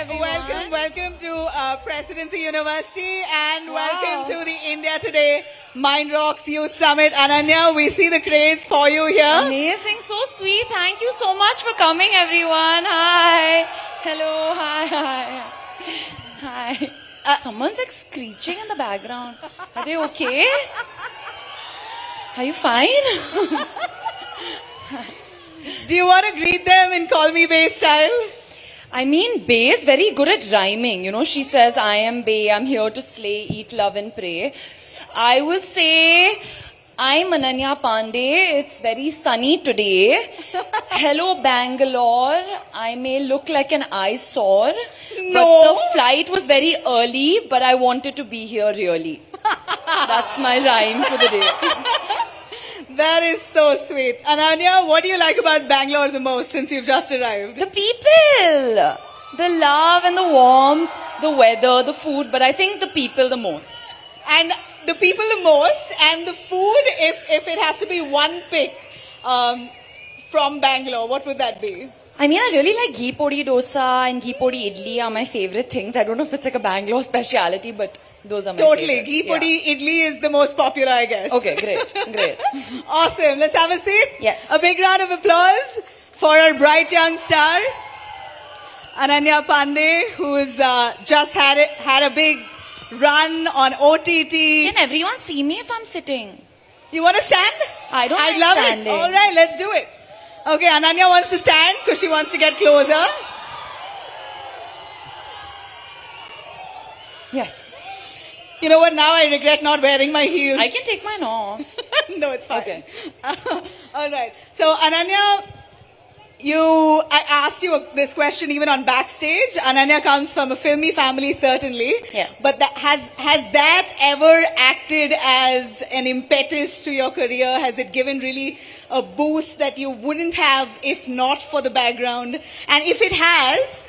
everyone. Welcome to Presidency University and welcome to the India Today Mind Rocks Youth Summit. Ananya, we see the craze for you here. Amazing, so sweet. Thank you so much for coming, everyone. Hi. Hello. Hi. Hi. Someone's like screeching in the background. Are they okay? Are you fine? Do you want to greet them in Call Me Bay style? I mean, Bay is very good at rhyming. You know, she says, I am Bay, I'm here to slay, eat, love and pray. I will say, I'm Ananya Pandey. It's very sunny today. Hello, Bangalore. I may look like an eyesore. No. But the flight was very early, but I wanted to be here really. That's my rhyme for the day. That is so sweet. Ananya, what do you like about Bangalore the most since you've just arrived? The people, the love and the warmth, the weather, the food, but I think the people the most. And the people the most, and the food, if it has to be one pick from Bangalore, what would that be? I mean, I really like ghee podi dosa and ghee podi idli are my favorite things. I don't know if it's like a Bangalore speciality, but those are my Totally. favorites. Ghee podi idli is the most popular, I guess. Okay, great. Awesome. Let's have a seat. Yes. A big round of applause for our bright young star, Ananya Pandey, who's just had a big run on OTT. Can everyone see me if I'm sitting? You want to stand? I don't I'd like love standing. it. All right, let's do it. Okay, Ananya wants to stand because she wants to get closer. Yes. You know what? Now I regret not wearing my heels. I can take mine off. No, it's fine. Okay. All right. So, Ananya, I asked you this question even on backstage. Ananya comes from a filmy family, certainly. Yes. But has that ever acted as an impetus to your career? Has it given really a boost that you wouldn't have if not for the background? And if it has,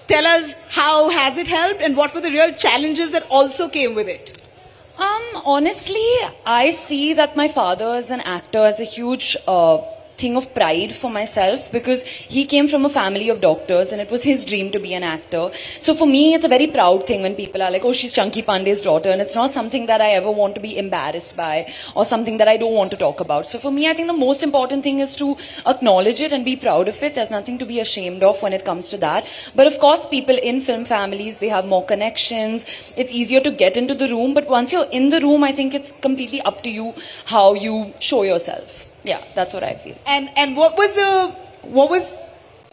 tell us how has it helped and what were the real challenges that also came with it? Honestly, I see that my father as an actor as a huge thing of pride for myself because he came from a family of doctors and it was his dream to be an actor. So for me, it's a very proud thing when people are like, oh, she's Chunky Pandey's daughter, and it's not something that I ever want to be embarrassed by or something that I don't want to talk about. So for me, I think the most important thing is to acknowledge it and be proud of it. There's nothing to be ashamed of when it comes to that. But of course, people in film families, they have more connections. It's easier to get into the room. But once you're in the room, I think it's completely up to you how you show yourself. Yeah, that's what I feel. And what was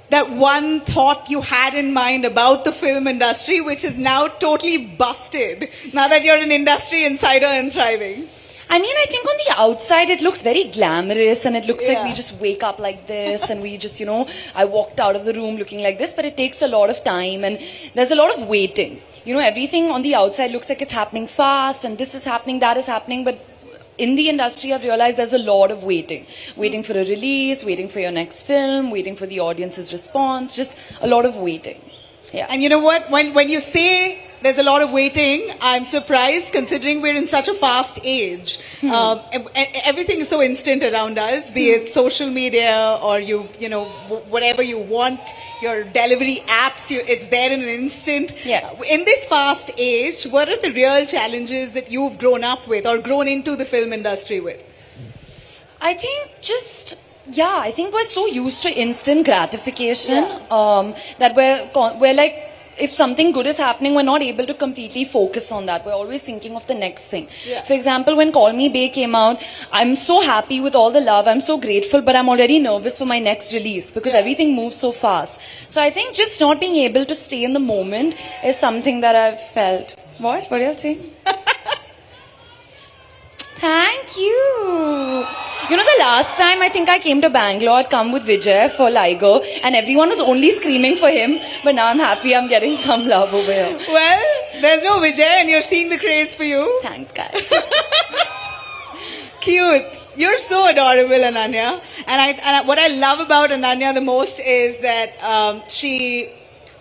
that one thought you had in mind about the film industry, which is now totally busted, now that you're an industry insider and thriving? I mean, I think on the outside it looks very glamorous and it looks like Yeah. we just wake up like this and we just, I walked out of the room looking like this, but it takes a lot of time and there's a lot of waiting. Everything on the outside looks like it's happening fast and this is happening, that is happening, but in the industry, I've realized there's a lot of waiting. Waiting for a release, waiting for your next film, waiting for the audience's response, just a lot of waiting. Yeah. And you know what? When you say there's a lot of waiting, I'm surprised considering we're in such a fast age. Everything is so instant around us, be it social media or whatever you want, your delivery apps, it's there in an instant. Yes. In this fast age, what are the real challenges that you've grown up with or grown into the film industry with? I think I think we're so used to instant gratification that we're like, if something good is happening, we're not able to completely focus on that. We're always thinking of the next thing. Yeah. For example, when Call Me Bay came out, I'm so happy with all the love. I'm so grateful, but I'm already nervous for my next release because everything moves so fast. So I think just not being able to stay in the moment is something that I've felt. What? What are you saying? Thank you. The last time I think I came to Bangalore, I'd come with Vijay for Liger and everyone was only screaming for him. But now I'm happy I'm getting some love over here. Well, there's no Vijay and you're seeing the craze for you. Thanks, guys. Cute. You're so adorable, Ananya. And what I love about Ananya the most is that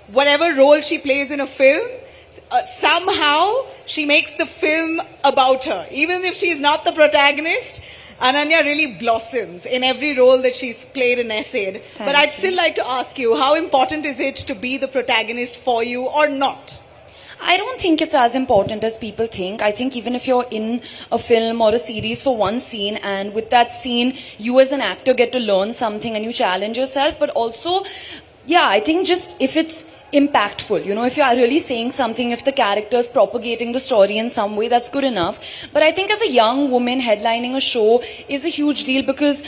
whatever role she plays in a film, somehow she makes the film about her. Even if she's not the protagonist, Ananya really blossoms in every role that she's played and essayed. But Thank I'd you. still like to ask you, how important is it to be the protagonist for you or not? I don't think it's as important as people think. I think even if you're in a film or a series for one scene, and with that scene, you as an actor get to learn something and you challenge yourself, but also, yeah, I think just if it's impactful, you know, if you are really saying something, if the character is propagating the story in some way, that's good enough. But I think as a young woman, headlining a show is a huge deal because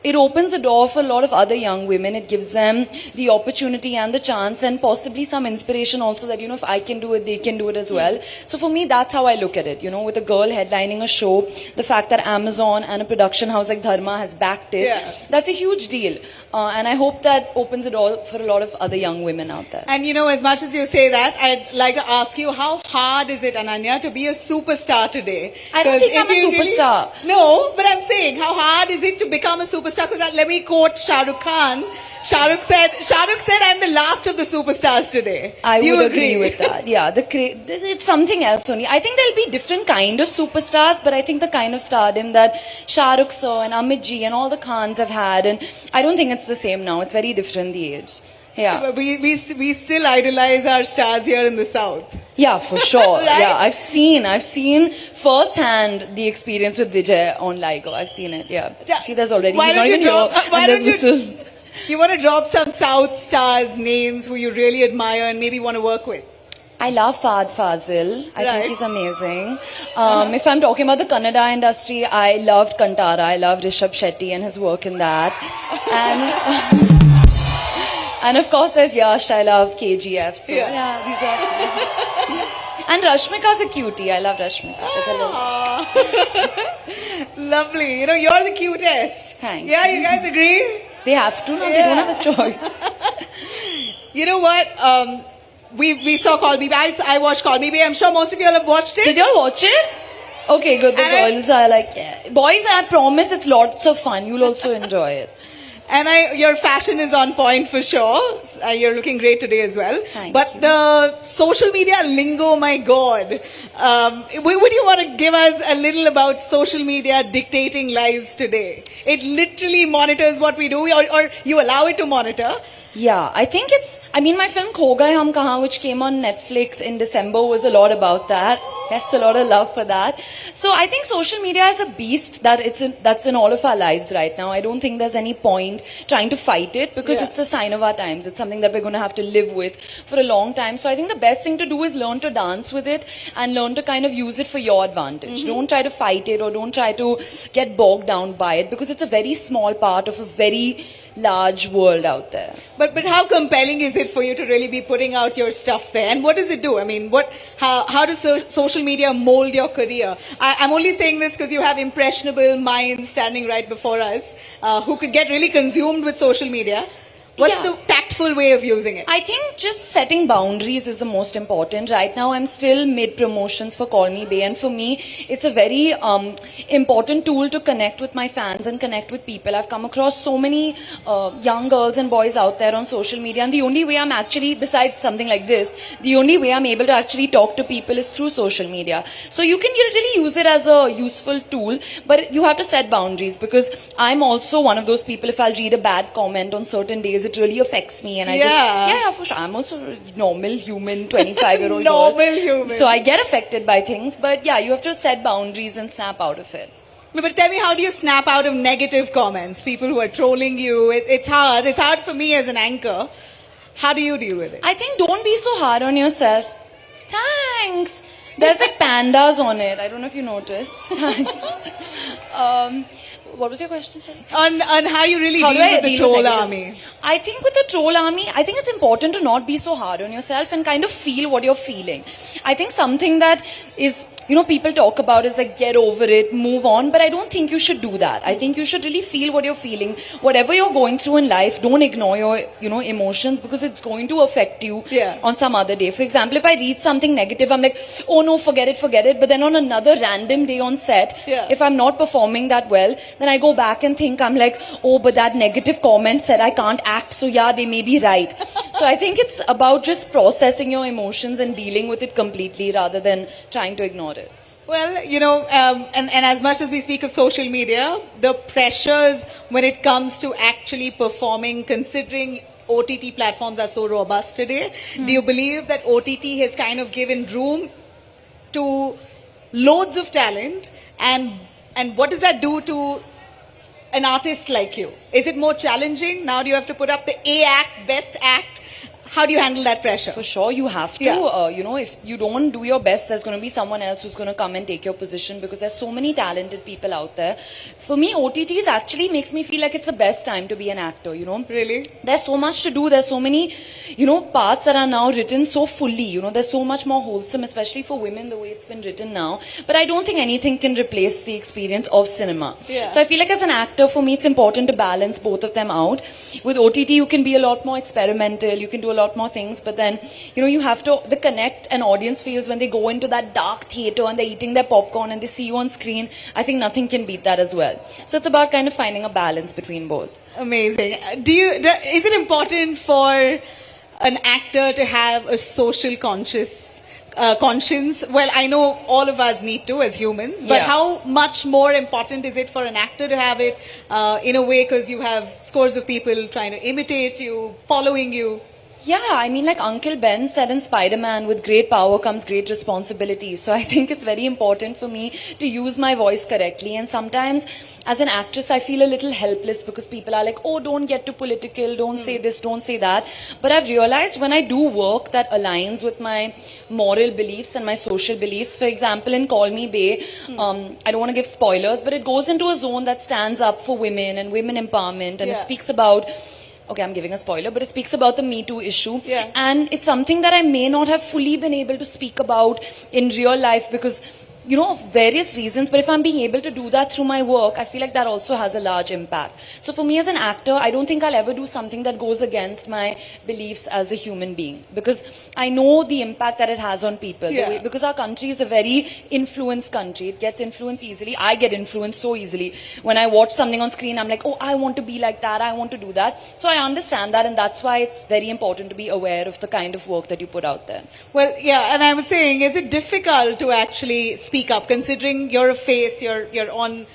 it opens the door for a lot of other young women. It gives them the opportunity and the chance and possibly some inspiration also that, you know, if I can do it, they can do it as well. So for me, that's how I look at it. You know, with a girl headlining a show, the fact that Amazon and a production house like Dharma has backed it, Yeah. that's a huge deal. And I hope that opens the door for a lot of other young women out there. And you know, as much as you say that, I'd like to ask you, how hard is it, Ananya, to be a superstar today? I don't 'Cause think if I'm a you superstar. No, but I'm saying, how hard is it to become a superstar? Because let me quote Shah Rukh Khan. Shah Rukh said, I'm the last of the superstars today. I Do you would agree with that. Yeah, it's something else only. I think there'll be different kind of superstars, but I think the kind of stardom that Shah Rukh sir and Amit ji and all the Khans have had, and I don't think it's the same now. It's very different, the age. Yeah. We still idolize our stars here in the South. Yeah, for sure. Right? Yeah, I've seen firsthand the experience with Vijay on Ligo. I've seen it. Yeah. See, there's already. Why He's don't not you even drop- here, why and there's don't you- whistles. You want to drop some South stars' names who you really admire and maybe want to work with? I love Fahad Fazil. I Right. think he's amazing. If I'm talking about the Kannada industry, I loved Kantara. I loved Rishabh Shetty and his work in that. And of course, there's Yash. I love KGF. So yeah, these are. And Rashmika's a cutie. I love Rashmika. With her little- Aw. Lovely. You know, you're the cutest. Thanks. Yeah, you guys agree? They have to. No, they don't have a choice. You know what? We saw Call Me By. I watched Call Me By. I'm sure most of you all have watched it. Did y'all watch it? Okay, good. The And I- girls are like, yeah. Boys, I promise it's lots of fun. You'll also enjoy it. And your fashion is on point for sure. You're looking great today as well. Thank but you. the social media lingo, my God. Would you want to give us a little about social media dictating lives today? It literally monitors what we do, or you allow it to monitor. Yeah, I think my film Kho Gaye Hum Kahan, which came on Netflix in December, was a lot about that. Yes, a lot of love for that. So I think social media is a beast that's in all of our lives right now. I don't think there's any point trying to fight it because Yeah. it's the sign of our times. It's something that we're going to have to live with for a long time. So I think the best thing to do is learn to dance with it and learn to kind of use it for your advantage. Don't try to fight it or don't try to get bogged down by it because it's a very small part of a very large world out there. But how compelling is it for you to really be putting out your stuff there? And what does it do? I mean, how does social media mold your career? I'm only saying this because you have impressionable minds standing right before us who could get really consumed with social media. What's Yeah. the tactful way of using it? I think just setting boundaries is the most important. Right now, I'm still mid promotions for Call Me Bay, and for me, it's a very important tool to connect with my fans and connect with people. I've come across so many young girls and boys out there on social media, and the only way I'm actually, besides something like this, the only way I'm able to actually talk to people is through social media. So you can really use it as a useful tool, but you have to set boundaries because I'm also one of those people. If I'll read a bad comment on certain days, it really affects me, and I Yeah. for sure. I'm also a normal human, 25-year-old Normal human. So I get affected by things, but yeah, you have to set boundaries and snap out of it. No, but tell me, how do you snap out of negative comments? People who are trolling you. It's hard. It's hard for me as an anchor. How do you deal with it? I think don't be so hard on yourself. Thanks. There's like pandas on it. I don't know if you noticed. Thanks. What was your question, sorry? On how you really How do deal I with the deal troll with negative- army. I think with the troll army, I think it's important to not be so hard on yourself and kind of feel what you're feeling. I think something that is, people talk about is like get over it, move on, but I don't think you should do that. I think you should really feel what you're feeling. Whatever you're going through in life, don't ignore your, emotions because it's going to affect you Yeah. on some other day. For example, if I read something negative, I'm like, oh no, forget it. But then on another random day on set, Yeah. if I'm not performing that well, then I go back and think, I'm like, oh, but that negative comment said I can't act, so yeah, they may be right. So I think it's about just processing your emotions and dealing with it completely rather than trying to ignore it. Well, and as much as we speak of social media, the pressures when it comes to actually performing, considering OTT platforms are so robust today, do you believe that OTT has kind of given room to loads of talent, and what does that do to an artist like you? Is it more challenging? Now do you have to put up the A act, best act? How do you handle that pressure? For sure, you have to. Yeah. If you don't do your best, there's going to be someone else who's going to come and take your position because there's so many talented people out there. For me, OTTs actually makes me feel like it's the best time to be an actor, Really? There's so much to do. There's so many, parts that are now written so fully. There's so much more wholesome, especially for women, the way it's been written now. But I don't think anything can replace the experience of cinema. Yeah. So I feel like as an actor, for me, it's important to balance both of them out. With OTT, you can be a lot more experimental. You can do a lot more things. But then, you have to, the connect an audience feels when they go into that dark theater and they're eating their popcorn and they see you on screen. I think nothing can beat that as well. So it's about kind of finding a balance between both. Amazing. Is it important for an actor to have a social conscience? Well, I know all of us need to as humans, but Yeah. how much more important is it for an actor to have it in a way, because you have scores of people trying to imitate you, following you? Yeah, I mean, like Uncle Ben said in Spider-Man, with great power comes great responsibility. So I think it's very important for me to use my voice correctly. And sometimes, as an actress, I feel a little helpless because people are like, oh, don't get too political, don't say this, don't say that. But I've realized when I do work that aligns with my moral beliefs and my social beliefs, for example, in Call Me Bae, I don't want to give spoilers, but it goes into a zone that stands up for women and women empowerment, and it Yeah. speaks about, okay, I'm giving a spoiler, but it speaks about the Me Too issue. Yeah. And it's something that I may not have fully been able to speak about in real life because, various reasons. But if I'm being able to do that through my work, I feel like that also has a large impact. So for me as an actor, I don't think I'll ever do something that goes against my beliefs as a human being, because I know the impact that it has on people. Yeah. Because our country is a very influenced country. It gets influenced easily. I get influenced so easily. When I watch something on screen, I'm like, oh, I want to be like that. I want to do that. So I understand that, and that's why it's very important to be aware of the kind of work that you put out there. Well, yeah, and I was saying, is it difficult to actually speak up, considering you're a face, you're on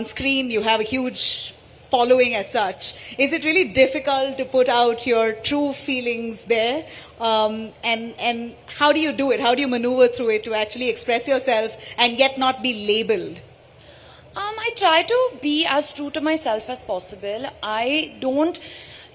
screen, you have a huge following as such? Is it really difficult to put out your true feelings there? And how do you do it? How do you maneuver through it to actually express yourself and yet not be labeled? I try to be as true to myself as possible. I don't,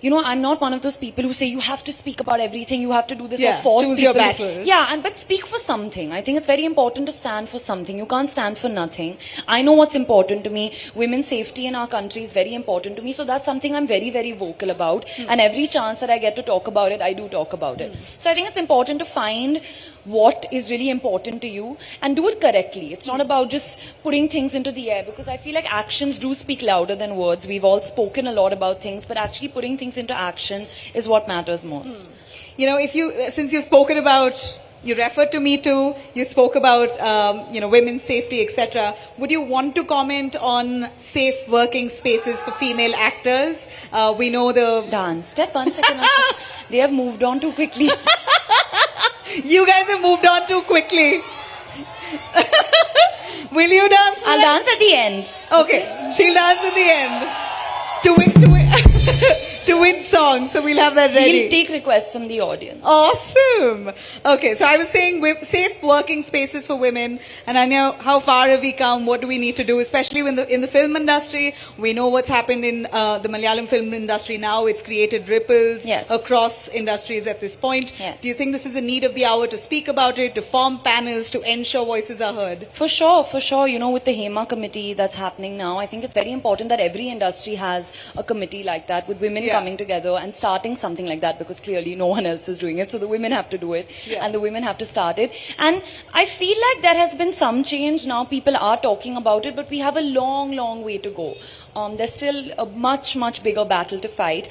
I'm not one of those people who say you have to speak about everything, you have to do this, Yeah, or force choose people. your battles. Yeah, but speak for something. I think it's very important to stand for something. You can't stand for nothing. I know what's important to me. Women's safety in our country is very important to me. So that's something I'm very, very vocal about. And every chance that I get to talk about it, I do talk about it. So I think it's important to find what is really important to you and do it correctly. It's not about just putting things into the air, because I feel like actions do speak louder than words. We've all spoken a lot about things, but actually putting things into action is what matters most. Since you've spoken about, you referred to Me Too, you spoke about, women's safety, etc. Would you want to comment on safe working spaces for female actors? We know the... Dance step, 1 second, 1 second. They have moved on too quickly. You guys have moved on too quickly. Will you dance? I'll dance at the end. Okay, she'll dance at the end. To win songs, so we'll have that ready. We'll take requests from the audience. Awesome. Okay, so I was saying safe working spaces for women, and I know how far have we come. What do we need to do, especially in the film industry? We know what's happened in the Malayalam film industry now. It's created ripples Yes. across industries at this point. Yes. Do you think this is a need of the hour to speak about it, to form panels, to ensure voices are heard? For sure, for sure. With the HEMA committee that's happening now, I think it's very important that every industry has a committee like that, with women coming together and starting something like that, because clearly no one else is doing it. So the women have to do it, and the women have to start it. And I feel like there has been some change now. People are talking about it, but we have a long, long way to go. There's still a much, much bigger battle to fight.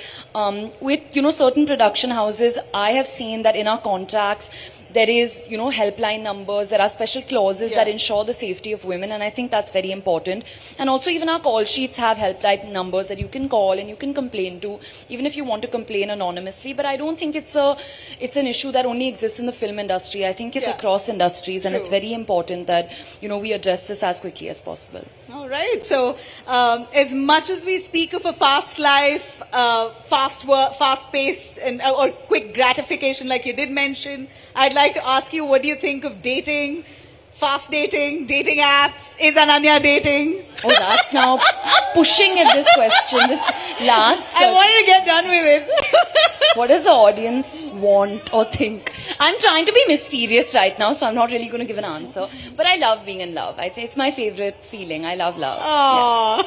With, certain production houses, I have seen that in our contracts, there is, you know, helpline numbers, there are special clauses that ensure the safety of women, and I think that's very important. And also even our call sheets have helpline numbers that you can call and you can complain to, even if you want to complain anonymously. But I don't think it's an issue that only exists in the film industry. I think it's across industries, and it's very important that, you know, we address this as quickly as possible. All right. So, as much as we speak of a fast life, fast work, fast pace, and or quick gratification, like you did mention, I'd like to ask you, what do you think of dating? Fast dating, dating apps. Is Ananya dating? Oh, that's now pushing at this question. This last. I wanted to get done with it. What does the audience want or think? I'm trying to be mysterious right now, so I'm not really going to give an answer. But I love being in love. I think it's my favorite feeling. I love love. Aww.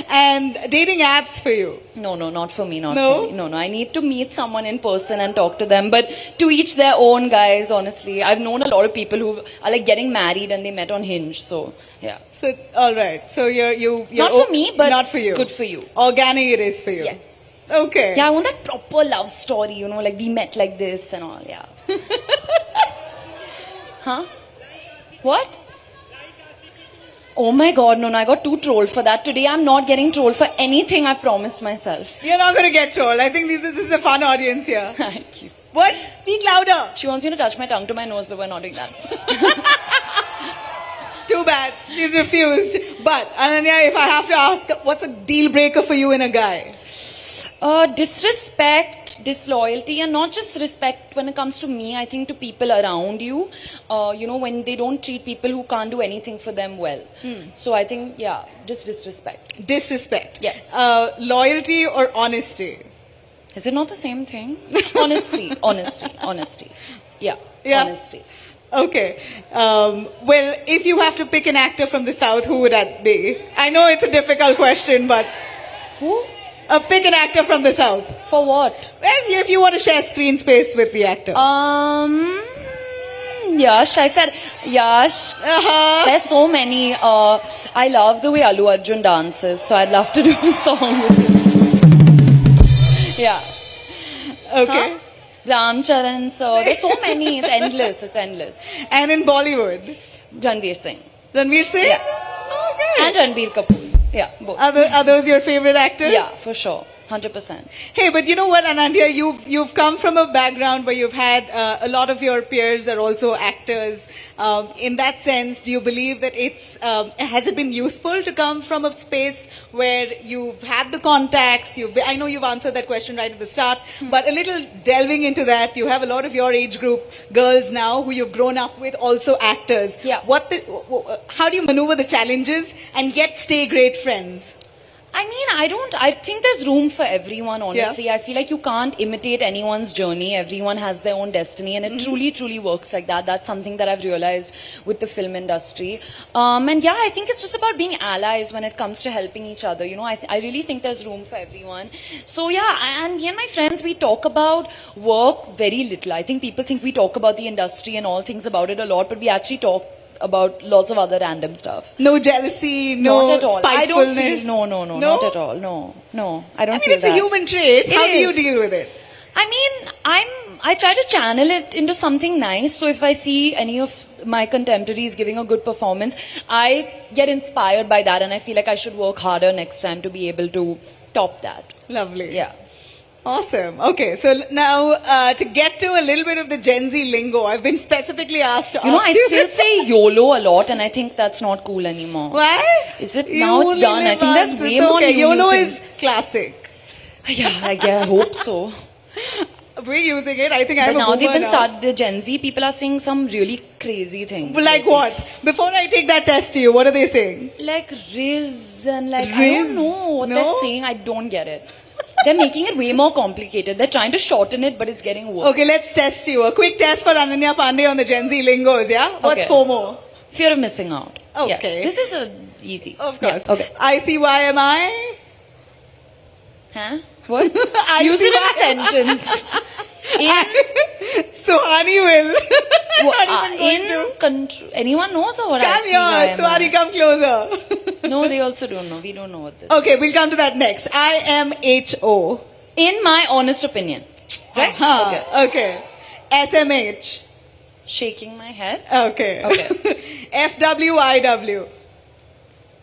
And dating apps for you? No, not for me, No? for me. No, I need to meet someone in person and talk to them. But to each their own, guys, honestly. I've known a lot of people who are like getting married and they met on Hinge, so yeah. So, all right. So you're Not for me, but not for you. good for you. Organic it is for you. Yes. Okay. Yeah, I want that proper love story, you know, like we met like this and all, yeah. Huh? What? Oh my god, no, I got too trolled for that. Today I'm not getting trolled for anything I've promised myself. You're not going to get trolled. I think this is a fun audience here. Thank you. What? Speak louder. She wants me to touch my tongue to my nose, but we're not doing that. Too bad. She's refused. But, Ananya, if I have to ask, what's a deal breaker for you in a guy? Disrespect, disloyalty, and not just respect when it comes to me, I think to people around you. You know, when they don't treat people who can't do anything for them well. So I think, yeah, just disrespect. Disrespect. Yes. Loyalty or honesty? Is it not the same thing? Honesty. Yeah, honesty. Okay. Well, if you have to pick an actor from the South, who would that be? I know it's a difficult question, but Who? pick an actor from the South. For what? If you want to share screen space with the actor. Yash. I said Yash. There's so many. I love the way Allu Arjun dances, so I'd love to do a song with him. Yeah. Okay. Huh? Ram Charan, so there's so many. It's endless. And in Bollywood? Ranveer Singh. Ranveer Singh? Yes. Okay. And Ranbir Kapoor. Yeah, both. Are those your favorite actors? Yeah, for sure. 100%. Hey, but you know what, Anandya, you've come from a background where you've had a lot of your peers are also actors. In that sense, do you believe that has it been useful to come from a space where you've had the contacts? I know you've answered that question right at the start, but a little delving into that, you have a lot of your age group girls now who you've grown up with, also actors. Yeah. How do you maneuver the challenges and yet stay great friends? I mean, I think there's room for everyone, honestly. Yeah. I feel like you can't imitate anyone's journey. Everyone has their own destiny, and it truly works like that. That's something that I've realized with the film industry. And yeah, I think it's just about being allies when it comes to helping each other. You know, I really think there's room for everyone. So yeah, and me and my friends, we talk about work very little. I think people think we talk about the industry and all things about it a lot, but we actually talk about lots of other random stuff. No jealousy, no not at all. I don't spitefulness? feel, no, not at all. No, I don't feel it's that. a human trait. How do you is. deal with it? I mean, I try to channel it into something nice. So if I see any of my contemporaries giving a good performance, I get inspired by that, and I feel like I should work harder next time to be able to top that. Lovely. Yeah. Awesome. Okay, so now to get to a little bit of the Gen Z lingo, I've been specifically asked to You know, ask I you still this. say YOLO a lot, and I think that's not cool anymore. Why? Is it? You Now it's only done. I live think there's once, way it's more okay. new YOLO things. is classic. Yeah, I hope so. We're using it. I think But I'm a now boomer they've been now. started, the Gen Z people are saying some really crazy things. Like what? Before I take that test to you, what are they saying? Like Riz and like, I Riz? don't know what No? they're saying. I don't get it. They're making it way more complicated. They're trying to shorten it, but it's getting worse. Okay, let's test you. A quick test for Ananya Pandey on the Gen Z lingos, yeah? What's Okay. FOMO? Fear of missing out. Okay. Yes. This is easy. Of course. Yes. Okay. ICYMI? Huh? What? Use it in a sentence. Suhani will. Not even going to. Anyone knows or what Come here, Suhani, come closer. No, they also don't know. We don't know what this Okay, we'll come to that next. IMHO. In my honest opinion. Right? Okay. SMH. Shaking my head. Okay. Okay. FWIW.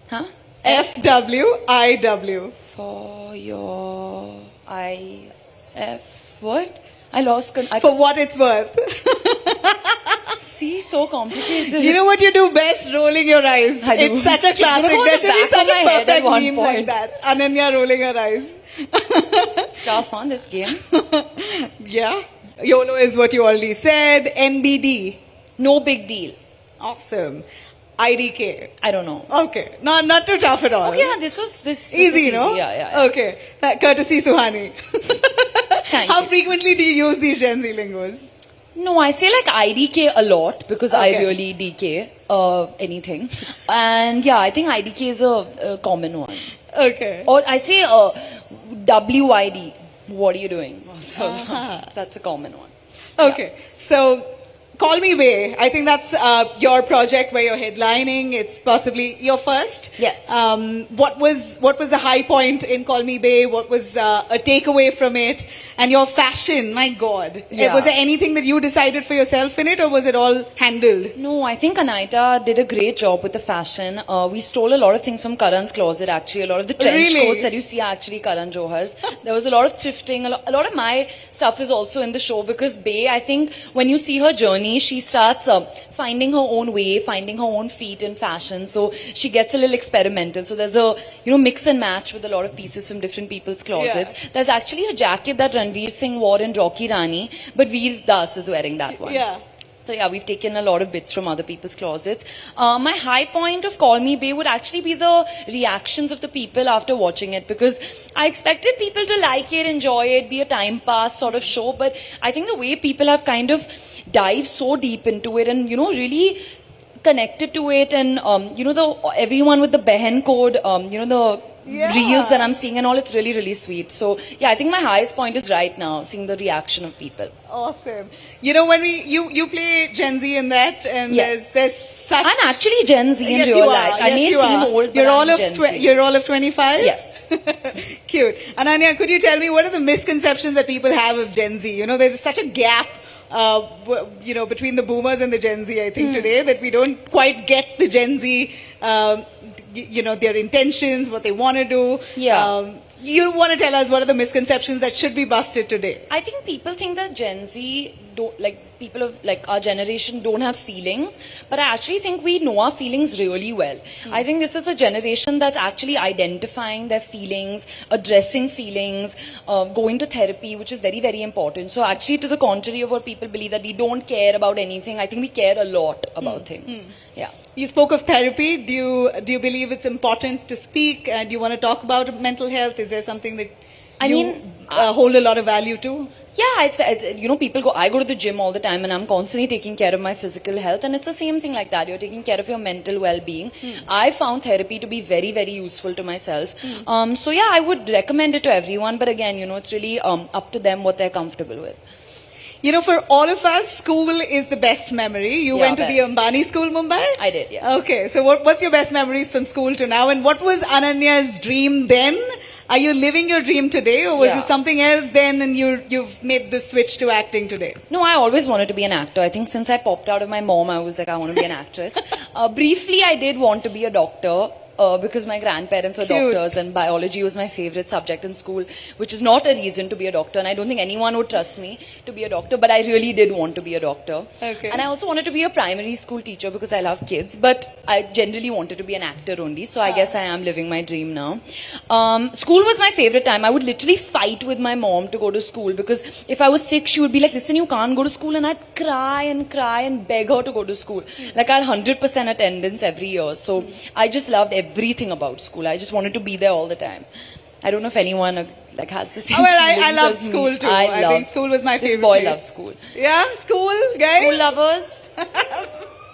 Huh? FWIW. For your what? I lost. For what it's worth. See, so complicated. You know what you do best? Rolling your eyes. I do. It's such a classic. It's gonna go There on should the be back such of my a head at perfect one meme like point. that. Ananya rolling her eyes. It's tough on this game. Yeah. YOLO is what you already said. NBD. No big deal. Awesome. IDK. I don't know. Okay. Not too tough at all. Okay, yeah, this was Easy, was no? Yeah. Okay. Courtesy Suhani. Thank How you. frequently do you use these Gen Z lingos? No, I say like IDK a lot because I Okay. really DK anything. And yeah, I think IDK is a common one. Okay. Or I say WID. What are you doing? Also, that's a common one. Okay. So, Call Me Bay. I think that's your project where you're headlining. It's possibly your first. Yes. What was the high point in Call Me Bay? What was a takeaway from it? And your fashion, my God. Yeah. Was there anything that you decided for yourself in it, or was it all handled? No, I think Anaita did a great job with the fashion. We stole a lot of things from Karan's closet actually. A lot of the trench Really? coats that you see are actually Karan Johar's. There was a lot of thrifting. A lot of my stuff is also in the show because Bay, I think when you see her journey, she starts finding her own way, finding her own feet in fashion. So she gets a little experimental. So there's a, mix and match with a lot of pieces from different people's closets. Yeah. There's actually a jacket that Ranveer Singh wore in Rocky Rani, but Veer Das is wearing that one. Yeah. So yeah, we've taken a lot of bits from other people's closets. My high point of Call Me Bay would actually be the reactions of the people after watching it, because I expected people to like it, enjoy it, be a time pass sort of show, but I think the way people have kind of dived so deep into it and, really connected to it, and, everyone with the Behen code, the Yeah. reels that I'm seeing and all, it's really, really sweet. So yeah, I think my highest point is right now, seeing the reaction of people. Awesome. When you play Gen Z in that, and Yes. there's such. I'm actually Gen Z in Yes, real you are. life. I Yes, may you seem are. old, but You're I'm all of Gen Z. you're all of 25. Yes. Cute. Ananya, could you tell me what are the misconceptions that people have of Gen Z? There's such a gap. Between the boomers and the Gen Z, I think today that we don't quite get the Gen Z, their intentions, what they want to do. Yeah. You want to tell us what are the misconceptions that should be busted today? I think people think that Gen Z people of our generation don't have feelings, but I actually think we know our feelings really well. I think this is a generation that's actually identifying their feelings, addressing feelings, going to therapy, which is very, very important. So actually, to the contrary of what people believe that we don't care about anything, I think we care a lot about things. Yeah. You spoke of therapy. Do you believe it's important to speak? Do you want to talk about mental health? Is there something that hold a lot of value to? Yeah, it's people I go to the gym all the time and I'm constantly taking care of my physical health, and it's the same thing like that. You're taking care of your mental well-being. I found therapy to be very, very useful to myself. So yeah, I would recommend it to everyone, but again, it's really up to them what they're comfortable with. For all of us, school is the best memory. You Yeah, went to the best. Ambani School, Mumbai? I did, yes. Okay, so what's your best memories from school to now? And what was Ananya's dream then? Are you living your dream today, or was Yeah. it something else then and you've made the switch to acting today? No, I always wanted to be an actor. I think since I popped out of my mom, I was like, I want to be an actress. Briefly, I did want to be a doctor. Because my grandparents were Cute. doctors and biology was my favorite subject in school, which is not a reason to be a doctor, and I don't think anyone would trust me to be a doctor, but I really did want to be a doctor. Okay. And I also wanted to be a primary school teacher because I love kids, but I generally wanted to be an actor only, so I guess I am living my dream now. School was my favorite time. I would literally fight with my mom to go to school because if I was sick, she would be like, listen, you can't go to school, and I'd cry and beg her to go to school. Like I had 100% attendance every year, so I just loved everything about school. I just wanted to be there all the time. I don't know if anyone has the same. Well, I feelings love as me. school too. I think love school was my This favorite boy place. loves school. Yeah, school, guys? School lovers.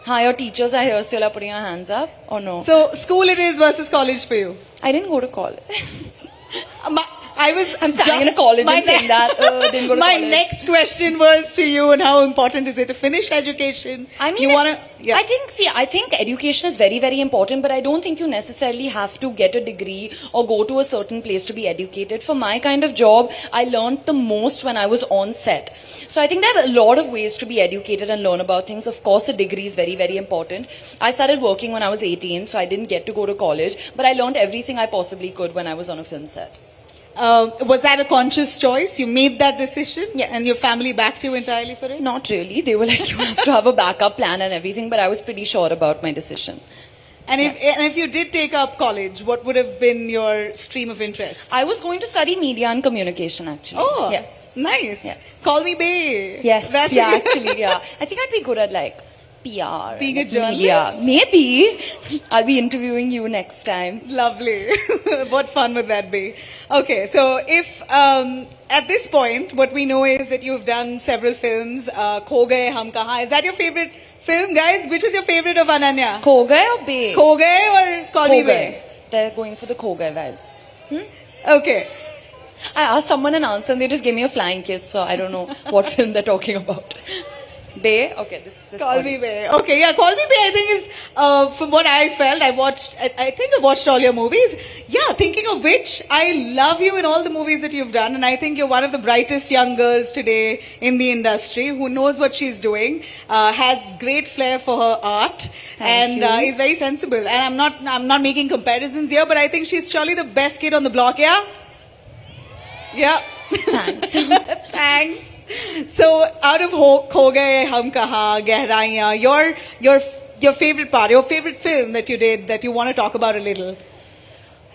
Hi, your teachers are here, so you're putting your hands up or no? So, school it is versus college for you? I didn't go to college. I was. I'm standing in a college and saying that. Didn't go to my college. next question was to you, and how important is it to finish education? I mean, you wanna. Yeah. I think education is very, very important, but I don't think you necessarily have to get a degree or go to a certain place to be educated. For my kind of job, I learned the most when I was on set. So I think there are a lot of ways to be educated and learn about things. Of course, a degree is very, very important. I started working when I was 18, so I didn't get to go to college, but I learned everything I possibly could when I was on a film set. Was that a conscious choice? You made that decision? Yes. And your family backed you entirely for it? Not really. They were like, you have to have a backup plan and everything, but I was pretty sure about my decision. And Yes. if you did take up college, what would have been your stream of interest? I was going to study media and communication actually. Oh, yes. Nice. Yes. Call me Bay. Yes, That's yeah, actually, yeah. I think I'd be good at like PR. Being and a journalist? Media. Maybe. I'll be interviewing you next time. Lovely. What fun would that be? Okay, so if at this point, what we know is that you've done several films. Kho Gaye Hum Kahan. Is that your favorite film, guys? Which is your favorite of Ananya? Kho Gaye or Bay? Kho Gaye or Call Me Kho Bay? Gaye. They're going for the Kho Gaye vibes. Okay. I asked someone an answer and they just gave me a flying kiss, so I don't know what film they're talking about. Bay? Okay, this Call one. Me Bay. Okay, yeah, Call Me Bay, I think is, from what I felt, I think I watched all your movies. Yeah, thinking of which, I love you in all the movies that you've done, and I think you're one of the brightest young girls today in the industry who knows what she's doing, has great flair for her art, Thank you. is very sensible. And I'm not making comparisons here, but I think she's surely the best kid on the block, yeah? Yeah. Thanks. Thanks. So, out of Kho Gaye Hum Kahan, Gehraiyan, your favorite part, your favorite film that you did that you want to talk about a little.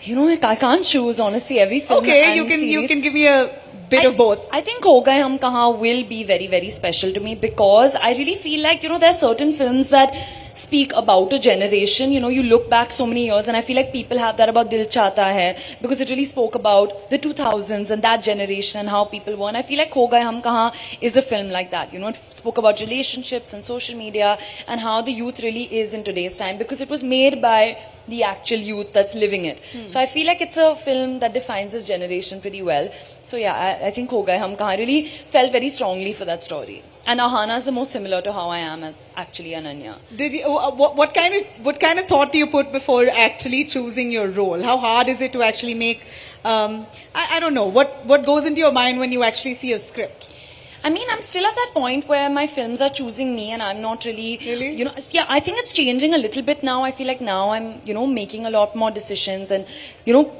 You know, I can't choose, honestly, every film. Okay, and you series. can give me a bit of both. I think Kho Gaye Hum Kahan will be very, very special to me because I really feel like, you know, there are certain films that speak about a generation. You know, you look back so many years and I feel like people have that about Dil Chahta Hai because it really spoke about the 2000s and that generation and how people were. And I feel like Kho Gaye Hum Kahan is a film like that. You know, it spoke about relationships and social media and how the youth really is in today's time because it was made by the actual youth that's living it. So I feel like it's a film that defines this generation pretty well. So yeah, I think Kho Gaye Hum Kahan really felt very strongly for that story. And Ahana is the most similar to how I am as actually Ananya. Did you, what kind of thought do you put before actually choosing your role? How hard is it to actually make? I don't know what goes into your mind when you actually see a script. I mean, I'm still at that point where my films are choosing me and I'm not really, Really? you know, yeah, I think it's changing a little bit now. I feel like now I'm, you know, making a lot more decisions and, you know,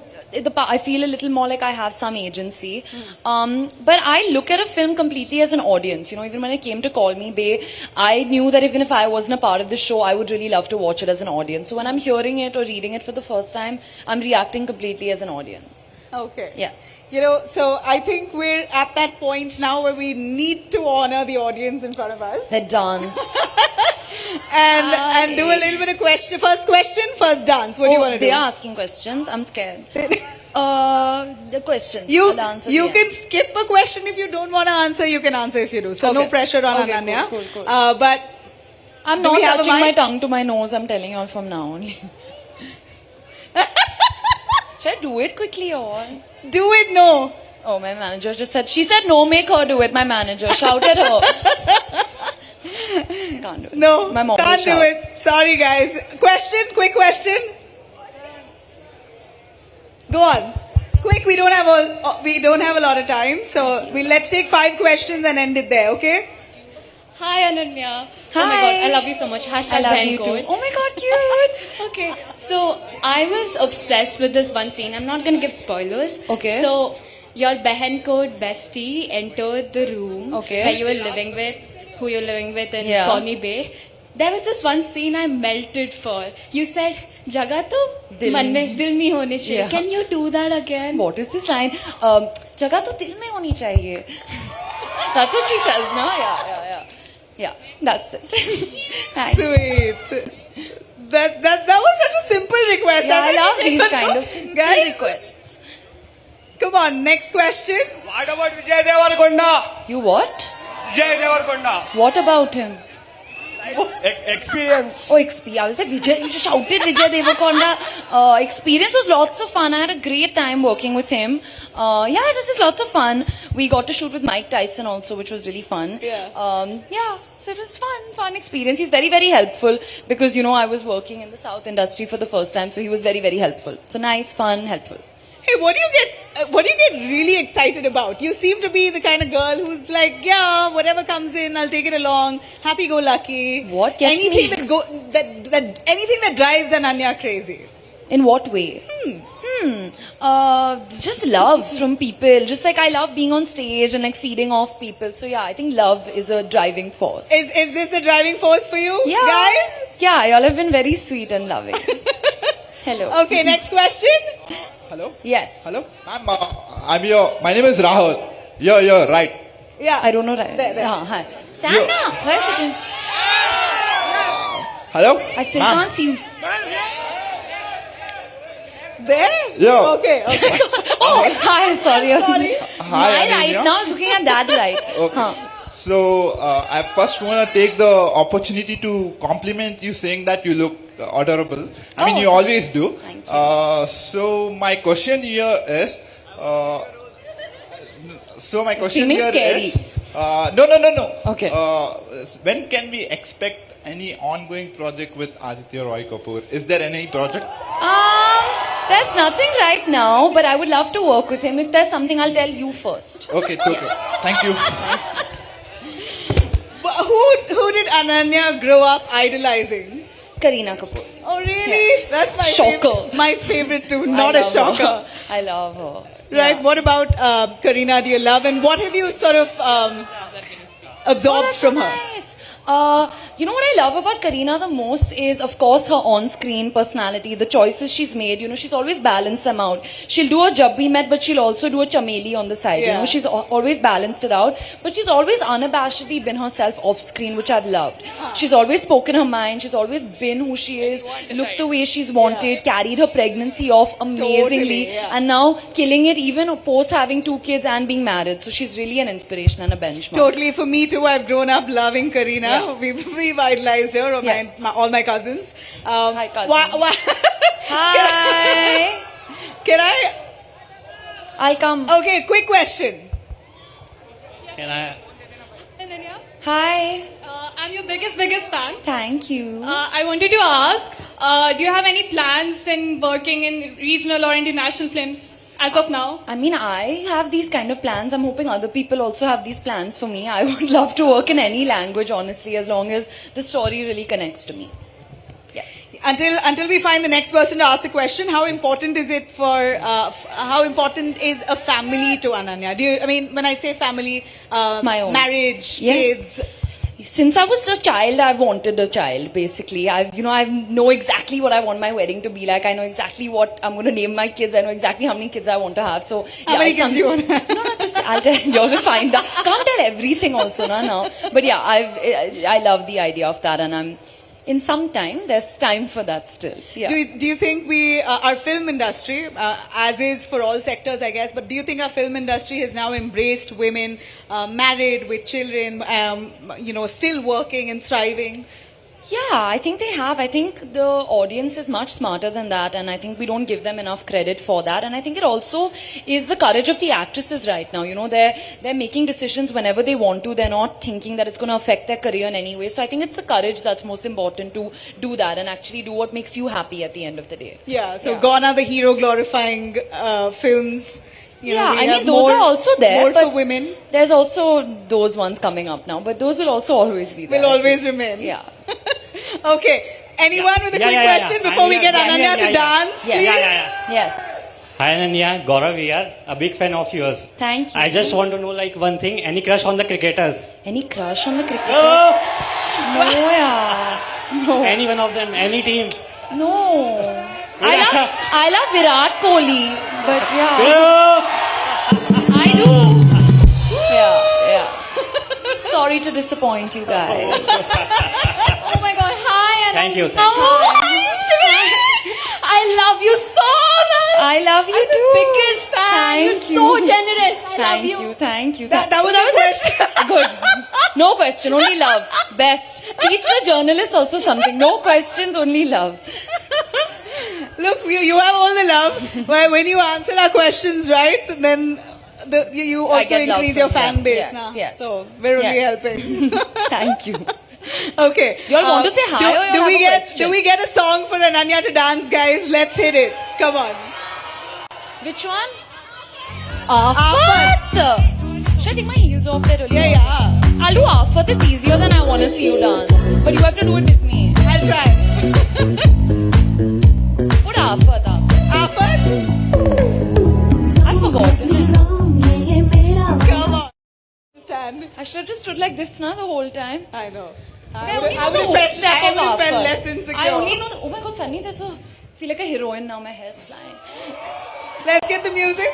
I feel a little more like I have some agency. But I look at a film completely as an audience. You know, even when it came to Call Me Bay, I knew that even if I wasn't a part of the show, I would really love to watch it as an audience. So when I'm hearing it or reading it for the first time, I'm reacting completely as an audience. Okay. Yes. You know, so I think we're at that point now where we need to honor the audience in front of us The dance. and do a little bit of question. First question, first dance. What do you want to do? They are asking questions. I'm scared. The questions. You I'll answer you the can end. skip a question if you don't want to answer. You can answer if you do. So no Okay. pressure on Okay, Ananya. cool. But I'm Do not we have a touching my mic? tongue to my nose. I'm telling you all from now only. Should I do it quickly or? do it. No. Oh, my manager just said. She said no. Make her do it. My manager. Shout at her. Can't do it. No. My mom will can't do shout. it. Sorry, guys. Question. Quick question. Go on. Quick. We don't have a lot of time, so let's take 5 questions and end it there. Okay. Hi Ananya. Oh my Hi. god, I love you so much. I Hashtag love Ben you too. Code. Oh my god, cute. Okay, so I was obsessed with this one scene. I'm not gonna give spoilers. Okay. So your Behen Code bestie entered the room Okay. where you were living with, who you're living with in Yeah. Call Me Bay. There was this one scene I melted for. You said, "Jaga to Dil man mein dil nahi hone chahiye." Yeah. Can you do that again? What is this line? जगह तो दिल में होनी चाहिए. That's what she says, no? Yeah, that's it. Thanks. Sweet. That was such a simple request. Yeah, I don't love even these know. kind of simple Guys, requests. come on. Next question. What about Vijay Devarkonda? You what? Vijay Devarkonda. What about him? Experience. Oh, I was like, Vijay, you just shouted Vijay Deverakonda. Experience was lots of fun. I had a great time working with him. Yeah, it was just lots of fun. We got to shoot with Mike Tyson also, which was really fun. Yeah. So it was fun experience. He's very, very helpful because, I was working in the South industry for the first time. So he was very, very helpful. So nice, fun, helpful. Hey, what do you get really excited about? You seem to be the kind of girl who's like, yeah, whatever comes in, I'll take it along. Happy-go-lucky. What gets anything me anything that drives Ananya crazy. In what way? Just love from people. Just like I love being on stage and like feeding off people. So yeah, I think love is a driving force. Is this a driving force for you, Yeah. guys? Yeah, y'all have been very sweet and loving. Hello. Okay, next question. Hello. Yes. Hello. My name is Rahul. You're right. Yeah. I don't know. Right? There. Hi. Stand Yo. now. Where is it? Hello. I still Ma'am. can't see you. There? Yeah. Okay. Oh, hi. Sorry. Sorry. Hi, My Ananya. right now is looking at that right. Okay. Huh. So I first want to take the opportunity to compliment you, saying that you look adorable. I mean, Oh, you always do. thank you. So my question here is. Seeming scary. No. Okay. When can we expect any ongoing project with Aditya Roy Kapoor? Is there any project? There's nothing right now, but I would love to work with him. If there's something, I'll tell you first. Okay. Thank you. But who did Ananya grow up idolizing? Kareena Kapoor. Oh, really? Yes. That's my Shocker. My favorite too. I Not a love shocker. her. I love her. Right. Yeah. What about Kareena? Do you love, and what have you sort of absorbed That's from so her? nice. You know what I love about Kareena the most is, of course, her on-screen personality, the choices she's made. She's always balanced them out. She'll do a Jab Bhi Met, but she'll also do a Chameli on the side. Yeah. She's always balanced it out. But she's always unabashedly been herself off-screen, which I've loved. She's always spoken her mind. She's always been who she is, looked the way she's wanted, carried her pregnancy off amazingly, Totally, yeah. and now killing it even post having 2 kids and being married. So she's really an inspiration and a benchmark. Totally. For me too, I've grown up loving Kareena. Yeah. We've idolized her, or Yes. all my cousins. Hi, cousin. Hi. Can I? I'll come. Okay, quick question. Can I? Ananya, Hi. I'm your biggest fan. Thank you. I wanted to ask, do you have any plans in working in regional or international films as of now? I mean, I have these kind of plans. I'm hoping other people also have these plans for me. I would love to work in any language, honestly, as long as the story really connects to me. Yes. Until we find the next person to ask the question, how important is it how important is a family to Ananya? When I say family, My own. marriage, Yes. kids. Since I was a child, I've wanted a child, basically. I know exactly what I want my wedding to be like. I know exactly what I'm going to name my kids. I know exactly how many kids I want to have. So, How many kids do you want to have? No, just, I'll tell you'll find out. Can't tell everything also, no. But yeah, I love the idea of that, and in some time, there's time for that still. Yeah. Do you think our film industry, as is for all sectors, I guess, but do you think our film industry has now embraced women married with children, still working and thriving? Yeah, I think they have. I think the audience is much smarter than that, and I think we don't give them enough credit for that. And I think it also is the courage of the actresses right now. They're making decisions whenever they want to. They're not thinking that it's going to affect their career in any way. So I think it's the courage that's most important, to do that and actually do what makes you happy at the end of the day. Yeah, so gone are the hero glorifying films. Yeah, we I have mean, those are also there. More but for women. There's also those ones coming up now, but those will also always be there. Will always remain. Yeah. Okay. Anyone with a quick Yeah. question before we get Ananya to dance, please? Yes. Hi Ananya, Gaurav here, a big fan of yours. Thank you. I just want to know one thing, any crush on the cricketers? Any crush on the cricketer? Oh, No, yeah. No. any one of them, any team. No. I love Virat Kohli, but yeah, Oh, I do. Yeah. Sorry to disappoint you guys. Oh my god, hi Ananya. Thank you. Oh, hi Shivani. I love you so much. I love you I'm the too. biggest fan. Thank You're so generous. I love Thank you. you. Thank you. That was a question. Good. No question, only love. Best. Teach the journalists also something. No questions, only love. Look, you have all the love. When you answer our questions right, then you I also get love increase your from fan them. base Yes, now. yes. So we're really Yes. helping. Thank you. Okay. You all want to say hi or you have a question? Do we get a song for Ananya to dance, guys? Let's hit it. Come on. Which one? Afat. Should I take my heels off there really? Yeah. I'll do Afat. It's easier than I want to see you dance. But you have to do it with me. I'll try. What Afat? Afat, I've forgotten it. come on. Stand. I should have just stood like this now the whole time. I know. I only I know the would hook have step of felt Afat. less insecure. I only know the, oh my god, Sunny, there's a, I feel like a heroine now, my hair's flying. Let's get the music.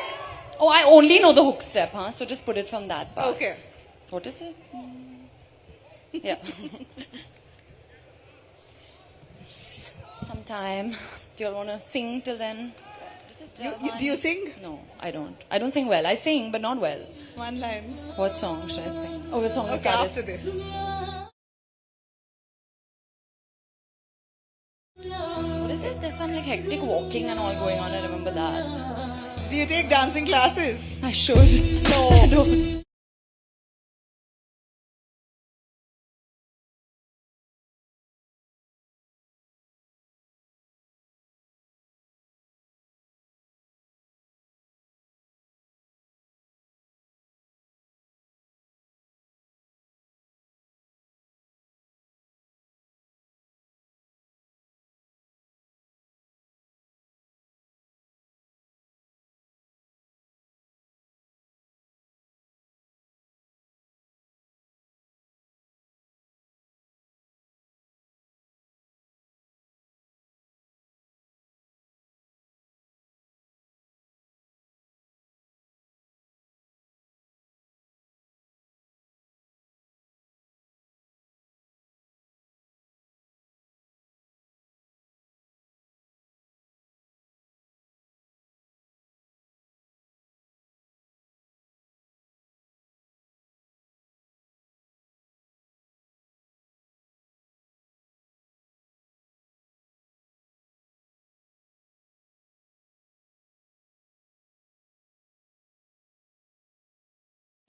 Oh, I only know the hook step, huh? So just put it from that part. Okay. What is it? Yeah. Sometime. Do you all want to sing till then? Do you sing? No, I don't. I don't sing well. I sing, but not well. One line. What song should I sing? Oh, the song Okay, started. after this. What is it? There's some like hectic walking and all going on. I remember that. Do you take dancing classes? I should. No. I don't.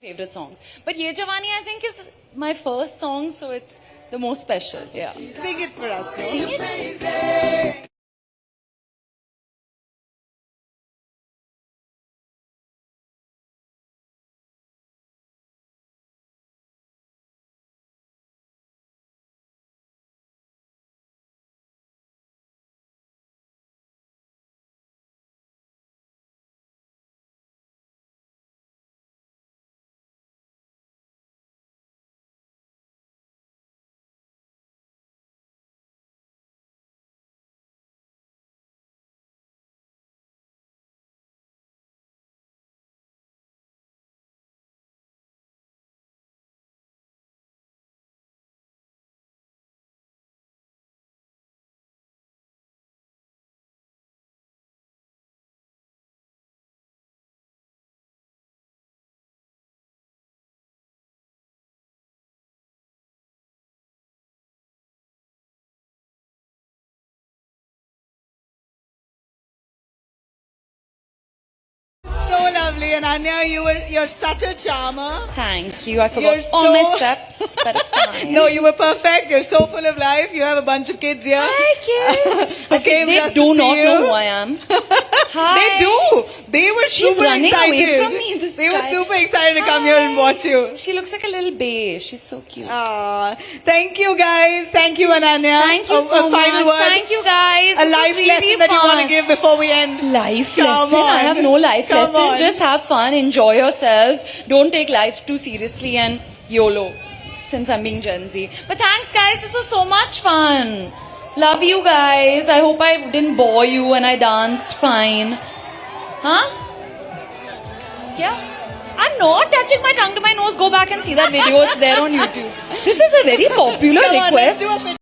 Favorite songs. But Ye Jawani, I think, is my first song, so it's the most special. Yeah. Sing it for us. no? Sing it. So lovely, Ananya. You're such a charmer. Thank you. I forgot You're all so- my steps, but it's fine. No, you were perfect. You're so full of life. You have a bunch of kids here. Hi, kids. I came They just do to not see know you. who I am. Hi. They do. They were She's super running excited. away from me this They were time. super excited to come here and watch you. She looks like a little bae. She's so cute. Aw. Thank you, guys. Thank you, Ananya. Thank you so a final much. word. Thank you, guys. A This was life really lesson that you want to fun. give before we end. Life Come lesson? on. I have no life Come lesson. on. Just have fun, enjoy yourselves. Don't take life too seriously and YOLO, since I'm being Gen Z. But thanks, guys. This was so much fun. Love you guys. I hope I didn't bore you and I danced fine. Huh? Yeah? I'm not touching my tongue to my nose. Go back and see that video. It's there on YouTube. This is a very popular Come on, let's request. do a